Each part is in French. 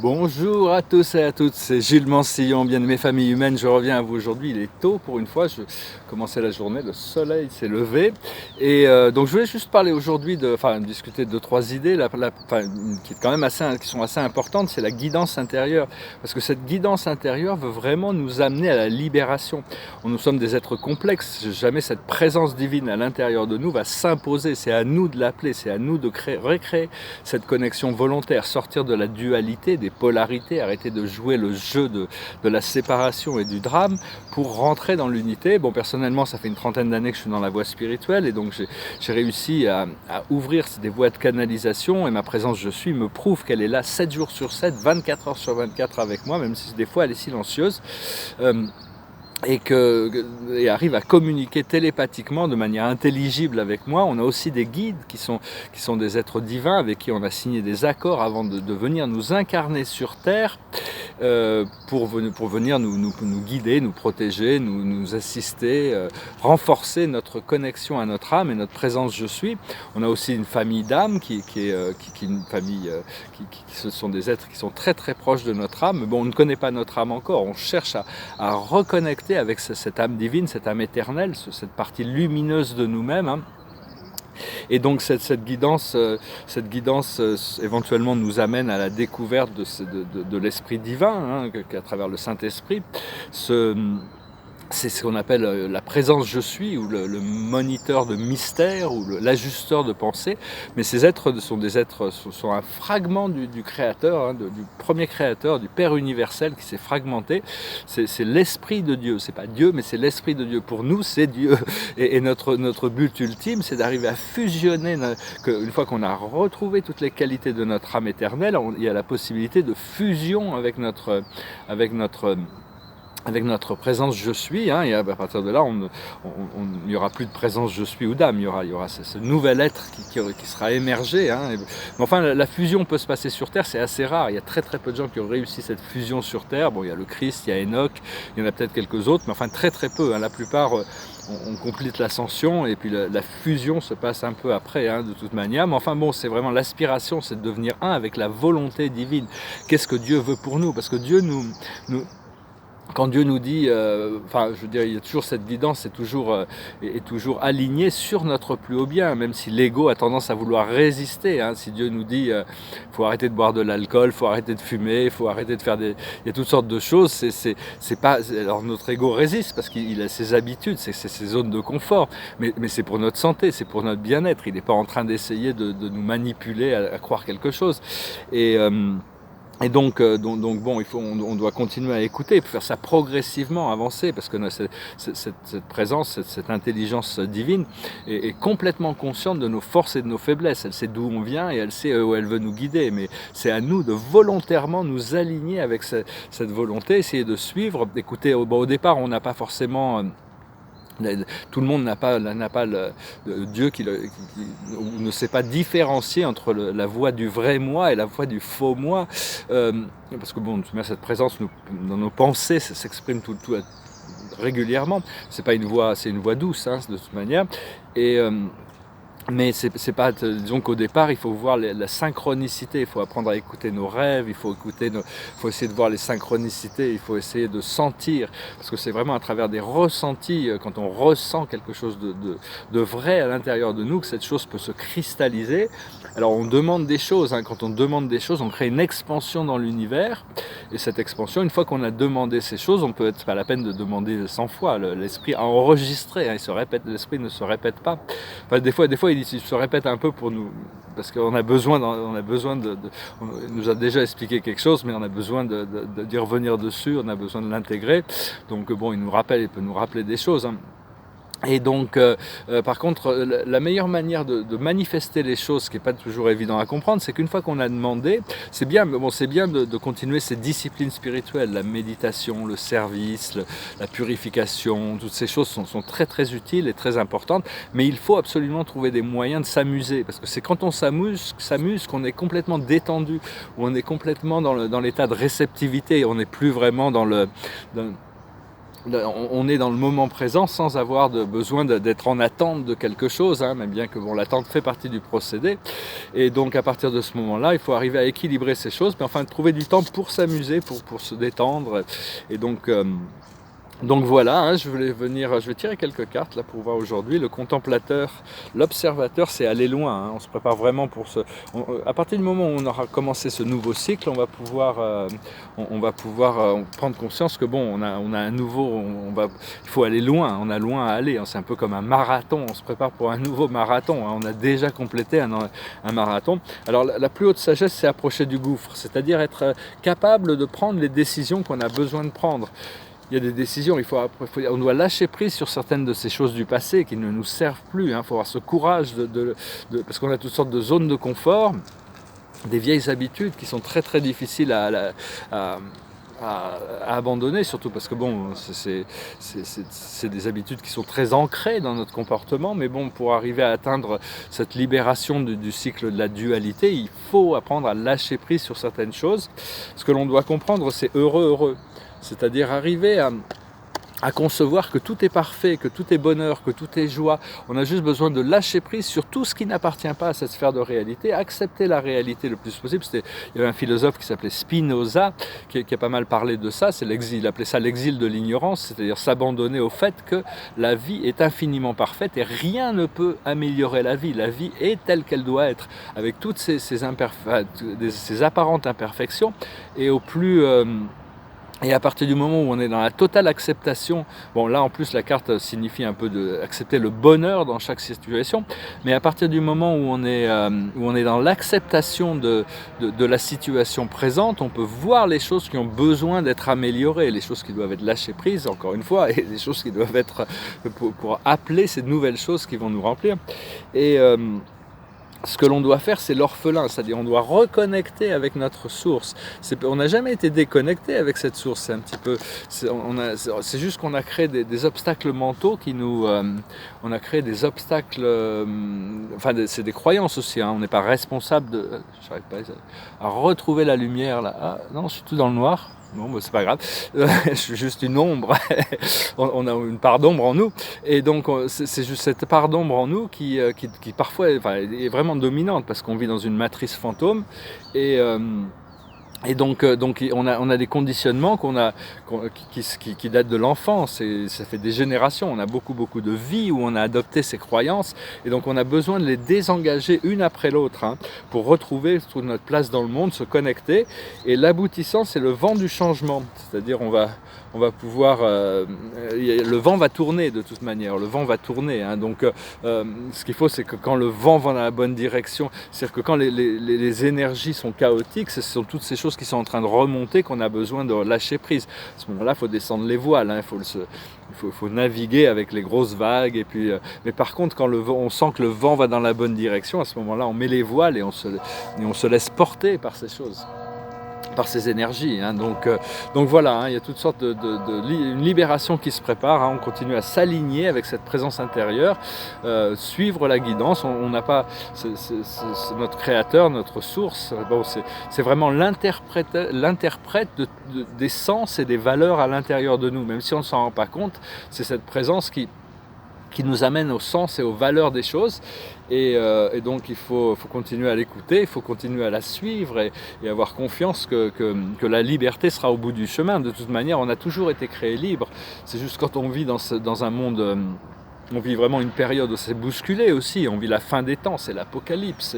Bonjour à tous et à toutes, c'est Gilles Mansillon, bien-aimé famille humaine, je reviens à vous aujourd'hui, il est tôt pour une fois, je commençais la journée, le soleil s'est levé et donc je voulais juste parler aujourd'hui discuter de 2-3 idées qui est quand même qui sont assez importantes, c'est la guidance intérieure, parce que cette guidance intérieure veut vraiment nous amener à la libération. Nous sommes des êtres complexes, jamais cette présence divine à l'intérieur de nous va s'imposer, c'est à nous de l'appeler, c'est à nous de recréer cette connexion volontaire, sortir de la dualité, des polarités, arrêter de jouer le jeu de la séparation et du drame pour rentrer dans l'unité. Bon, personnellement, ça fait une trentaine d'années que je suis dans la voie spirituelle et donc j'ai réussi à ouvrir des voies de canalisation et ma présence je suis me prouve qu'elle est là 7 jours sur 7, 24 heures sur 24 avec moi, même si des fois elle est silencieuse. Et arrive à communiquer télépathiquement de manière intelligible avec moi. On a aussi des guides qui sont des êtres divins avec qui on a signé des accords avant de venir nous incarner sur Terre pour venir nous guider, nous protéger, nous assister, renforcer notre connexion à notre âme et notre présence je suis. On a aussi une famille d'âmes qui est une famille ce sont des êtres qui sont très très proches de notre âme. Bon, on ne connaît pas notre âme encore, on cherche à reconnecter avec cette âme divine, cette âme éternelle, cette partie lumineuse de nous-mêmes. Et donc cette guidance éventuellement nous amène à la découverte de l'Esprit divin, qu'à travers le Saint-Esprit. C'est ce qu'on appelle la présence je suis, ou le moniteur de mystère, ou l'ajusteur de pensée. Mais ces êtres sont un fragment du créateur, du premier créateur, du Père universel qui s'est fragmenté. C'est l'Esprit de Dieu, c'est pas Dieu, mais c'est l'Esprit de Dieu. Pour nous, c'est Dieu. Et notre but ultime, c'est d'arriver à fusionner, une fois qu'on a retrouvé toutes les qualités de notre âme éternelle, il y a la possibilité de fusion avec notre présence je suis, et à partir de là, il n'y aura plus de présence je suis ou d'âme, il y aura ce nouvel être qui sera émergé. Mais enfin, la fusion peut se passer sur Terre, c'est assez rare. Il y a très très peu de gens qui ont réussi cette fusion sur Terre. Bon, il y a le Christ, il y a Enoch, il y en a peut-être quelques autres, mais enfin très très peu. La plupart, on complète l'ascension et puis la fusion se passe un peu après, de toute manière. Mais enfin bon, c'est vraiment l'aspiration, c'est de devenir un avec la volonté divine. Qu'est-ce que Dieu veut pour nous? Parce que Dieu quand Dieu nous dit, je veux dire, il y a toujours cette guidance, est toujours alignée sur notre plus haut bien, même si l'ego a tendance à vouloir résister. Si Dieu nous dit, faut arrêter de boire de l'alcool, faut arrêter de fumer, faut arrêter de faire il y a toutes sortes de choses. Alors notre ego résiste parce qu'il a ses habitudes, c'est ses zones de confort, mais c'est pour notre santé, c'est pour notre bien-être. Il n'est pas en train d'essayer de nous manipuler à croire quelque chose. Et donc bon, on doit continuer à écouter, faire ça progressivement, avancer, parce que cette présence, cette intelligence divine est complètement consciente de nos forces et de nos faiblesses. Elle sait d'où on vient et elle sait où elle veut nous guider. Mais c'est à nous de volontairement nous aligner avec cette volonté, essayer de suivre. Écoutez, au départ, on n'a pas forcément... Tout le monde n'a pas Dieu qui ne sait pas différencier entre la voix du vrai moi et la voix du faux moi, parce que bon, cette présence dans nos pensées s'exprime tout régulièrement. C'est pas une voix, c'est une voix douce, de toute manière. Mais c'est pas, disons qu'au départ, il faut voir la synchronicité, il faut apprendre à écouter nos rêves, il faut essayer de voir les synchronicités, il faut essayer de sentir, parce que c'est vraiment à travers des ressentis, quand on ressent quelque chose de vrai à l'intérieur de nous, que cette chose peut se cristalliser. Alors on demande des choses, quand on demande des choses, on crée une expansion dans l'univers, et cette expansion, une fois qu'on a demandé ces choses, on peut être pas la peine de demander 100 fois, l'esprit a enregistré, il se répète, l'esprit ne se répète pas. Enfin, des fois il se répète un peu pour nous, parce qu'on a besoin on nous a déjà expliqué quelque chose, mais on a besoin d'y revenir dessus, on a besoin de l'intégrer. Donc bon, il peut nous rappeler des choses. Et donc, par contre, la meilleure manière de manifester les choses, ce qui n'est pas toujours évident à comprendre, c'est qu'une fois qu'on a demandé, c'est bien de continuer ces disciplines spirituelles, la méditation, le service, la purification, toutes ces choses sont très très utiles et très importantes, mais il faut absolument trouver des moyens de s'amuser, parce que c'est quand on s'amuse qu'on est complètement détendu, où on est complètement dans l'état de réceptivité, on n'est plus vraiment on est dans le moment présent sans avoir besoin d'être en attente de quelque chose, hein, même bien que bon, l'attente fait partie du procédé. Et donc à partir de ce moment-là, il faut arriver à équilibrer ces choses, mais enfin trouver du temps pour s'amuser, pour se détendre. Et donc voilà, hein, je vais tirer quelques cartes là pour voir aujourd'hui. Le contemplateur, l'observateur, c'est aller loin. Hein, on se prépare vraiment pour à partir du moment où on aura commencé ce nouveau cycle, on va pouvoir prendre conscience que bon, on a un nouveau, il faut aller loin. On a loin à aller. Hein, c'est un peu comme un marathon. On se prépare pour un nouveau marathon. Hein, on a déjà complété un marathon. Alors la plus haute sagesse, c'est approcher du gouffre, c'est-à-dire être capable de prendre les décisions qu'on a besoin de prendre. Il y a des décisions, on doit lâcher prise sur certaines de ces choses du passé qui ne nous servent plus. Il faut avoir ce courage, parce qu'on a toutes sortes de zones de confort, des vieilles habitudes qui sont très très difficiles à abandonner, surtout parce que bon, c'est des habitudes qui sont très ancrées dans notre comportement, mais bon, pour arriver à atteindre cette libération du cycle de la dualité, il faut apprendre à lâcher prise sur certaines choses. Ce que l'on doit comprendre, c'est heureux. C'est-à-dire arriver à concevoir que tout est parfait, que tout est bonheur, que tout est joie. On a juste besoin de lâcher prise sur tout ce qui n'appartient pas à cette sphère de réalité, accepter la réalité le plus possible. Il y avait un philosophe qui s'appelait Spinoza qui a pas mal parlé de ça, c'est l'exil, il appelait ça l'exil de l'ignorance, c'est-à-dire s'abandonner au fait que la vie est infiniment parfaite et rien ne peut améliorer la vie. La vie est telle qu'elle doit être, avec toutes ces apparentes imperfections et à partir du moment où on est dans la totale acceptation, bon là en plus la carte signifie un peu accepter le bonheur dans chaque situation, mais à partir du moment où on est dans l'acceptation de la situation présente, on peut voir les choses qui ont besoin d'être améliorées, les choses qui doivent être lâchées prises, encore une fois, et les choses qui doivent être pour appeler ces nouvelles choses qui vont nous remplir. Et ce que l'on doit faire, c'est l'orphelin, c'est-à-dire on doit reconnecter avec notre source. On n'a jamais été déconnecté avec cette source, c'est un petit peu, c'est juste qu'on a créé des obstacles mentaux on a créé des obstacles, c'est des croyances aussi, hein, on n'est pas responsable j'arrive pas à retrouver la lumière là, ah non, je suis tout dans le noir. Bon, c'est pas grave, je suis juste une ombre, on a une part d'ombre en nous, et donc c'est juste cette part d'ombre en nous qui parfois est vraiment dominante, parce qu'on vit dans une matrice fantôme, et donc on a des conditionnements qui datent de l'enfance, et ça fait des générations, on a beaucoup de vies où on a adopté ces croyances, et donc on a besoin de les désengager une après l'autre, hein, pour retrouver toute notre place dans le monde, se connecter, et l'aboutissant c'est le vent du changement, c'est-à-dire on va pouvoir, le vent va tourner de toute manière, hein, donc ce qu'il faut c'est que quand le vent va dans la bonne direction, c'est-à-dire que quand les énergies sont chaotiques, ce sont toutes ces choses qui sont en train de remonter qu'on a besoin de lâcher prise. À ce moment-là, il faut descendre les voiles, hein, il faut naviguer avec les grosses vagues, et puis, mais par contre quand on sent que le vent va dans la bonne direction, à ce moment-là on met les voiles et on se laisse porter par ces choses, par ces énergies, hein. Donc voilà, hein, il y a toutes sortes une libération qui se prépare, hein. On continue à s'aligner avec cette présence intérieure, suivre la guidance. On n'a pas, c'est notre créateur, notre source, bon, c'est vraiment l'interprète des sens et des valeurs à l'intérieur de nous, même si on ne s'en rend pas compte. C'est cette présence qui nous amène au sens et aux valeurs des choses, et donc il faut continuer à l'écouter, il faut continuer à la suivre, et avoir confiance que la liberté sera au bout du chemin. De toute manière, on a toujours été créé libre, c'est juste quand on vit dans un monde, on vit vraiment une période où c'est bousculé aussi, on vit la fin des temps, c'est l'apocalypse,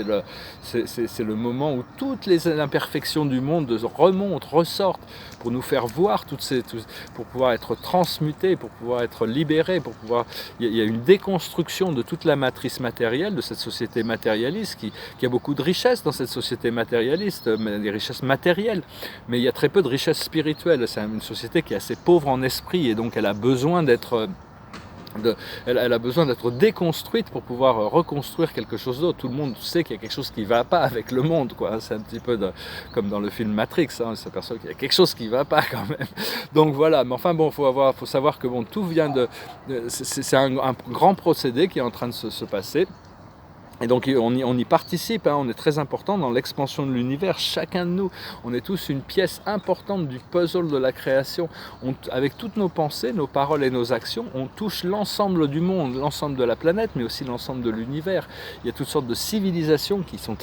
c'est le moment où toutes les imperfections du monde remontent, ressortent, pour nous faire voir pour pouvoir être transmutés, pour pouvoir être libérés, il y a une déconstruction de toute la matrice matérielle, de cette société matérialiste, qui a beaucoup de richesses dans cette société matérialiste, des richesses matérielles, mais il y a très peu de richesses spirituelles. C'est une société qui est assez pauvre en esprit, et donc elle a besoin d'être déconstruite pour pouvoir reconstruire quelque chose d'autre. Tout le monde sait qu'il y a quelque chose qui ne va pas avec le monde, quoi. C'est un petit peu comme dans le film Matrix, hein, on s'aperçoit qu'il y a quelque chose qui ne va pas quand même. Donc voilà, mais enfin bon, faut savoir que bon, tout vient c'est un grand procédé qui est en train de se passer. Et donc on y participe, hein, on est très important dans l'expansion de l'univers, chacun de nous, on est tous une pièce importante du puzzle de la création. Avec toutes nos pensées, nos paroles et nos actions, on touche l'ensemble du monde, l'ensemble de la planète, mais aussi l'ensemble de l'univers. Il y a toutes sortes de civilisations qui sont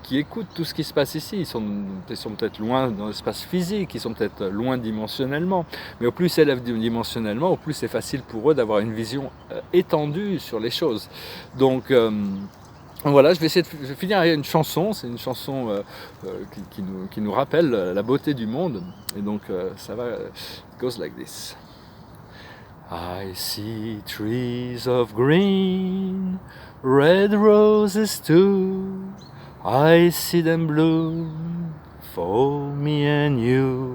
qui écoutent tout ce qui se passe ici. Ils sont peut-être loin dans l'espace physique, ils sont peut-être loin dimensionnellement, mais au plus ils s'élèvent dimensionnellement, au plus c'est facile pour eux d'avoir une vision étendue sur les choses. Donc voilà, je vais finir avec une chanson, c'est une chanson qui nous rappelle la beauté du monde, et donc ça va, it goes like this. I see trees of green, red roses too, I see them bloom for me and you,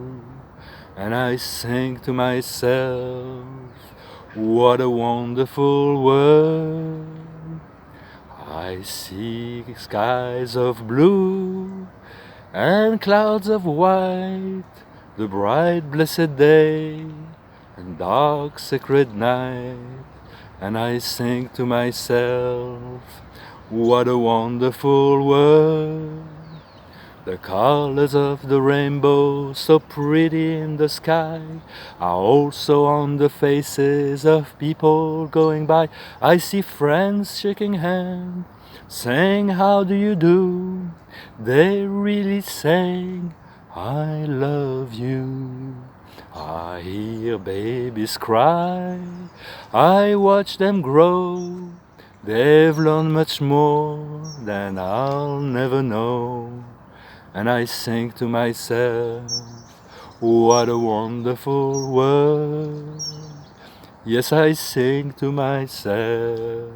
and I think to myself, what a wonderful world. I see skies of blue and clouds of white, the bright blessed day and dark sacred night, and I think to myself, what a wonderful world. The colors of the rainbow, so pretty in the sky, are also on the faces of people going by. I see friends shaking hands, saying, how do you do? They really saying, I love you. I hear babies cry, I watch them grow. They've learned much more than I'll never know. And I think to myself, what a wonderful world. Yes, I think to myself,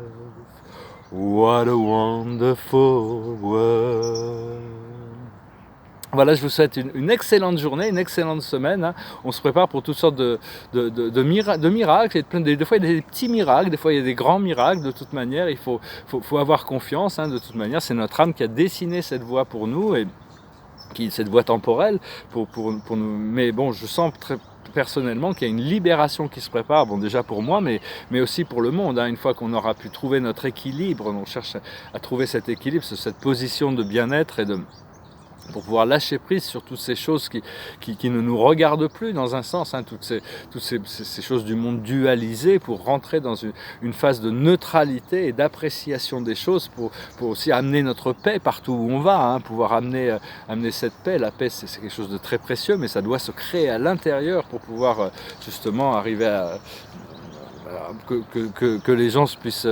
what a wonderful world. Voilà, je vous souhaite une excellente journée, une excellente semaine. Hein. On se prépare pour toutes sortes de miracles. Des fois, il y a des petits miracles, des fois, il y a des grands miracles. De toute manière, il faut avoir confiance. Hein, de toute manière, c'est notre âme qui a dessiné cette voie pour nous. Et cette voie temporelle pour nous. Mais bon, je sens très personnellement qu'il y a une libération qui se prépare, bon déjà pour moi, mais aussi pour le monde. Hein. Une fois qu'on aura pu trouver notre équilibre, on cherche à trouver cet équilibre, cette position de bien-être et pour pouvoir lâcher prise sur toutes ces choses qui ne nous regardent plus dans un sens, hein, toutes ces choses du monde dualisées, pour rentrer dans une phase de neutralité et d'appréciation des choses, pour aussi amener notre paix partout où on va, hein, pouvoir amener cette paix. La paix, c'est quelque chose de très précieux, mais ça doit se créer à l'intérieur pour pouvoir justement arriver à que les gens puissent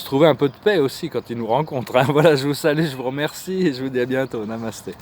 trouver un peu de paix aussi quand ils nous rencontrent. Hein. Voilà, je vous salue, je vous remercie et je vous dis à bientôt. Namasté.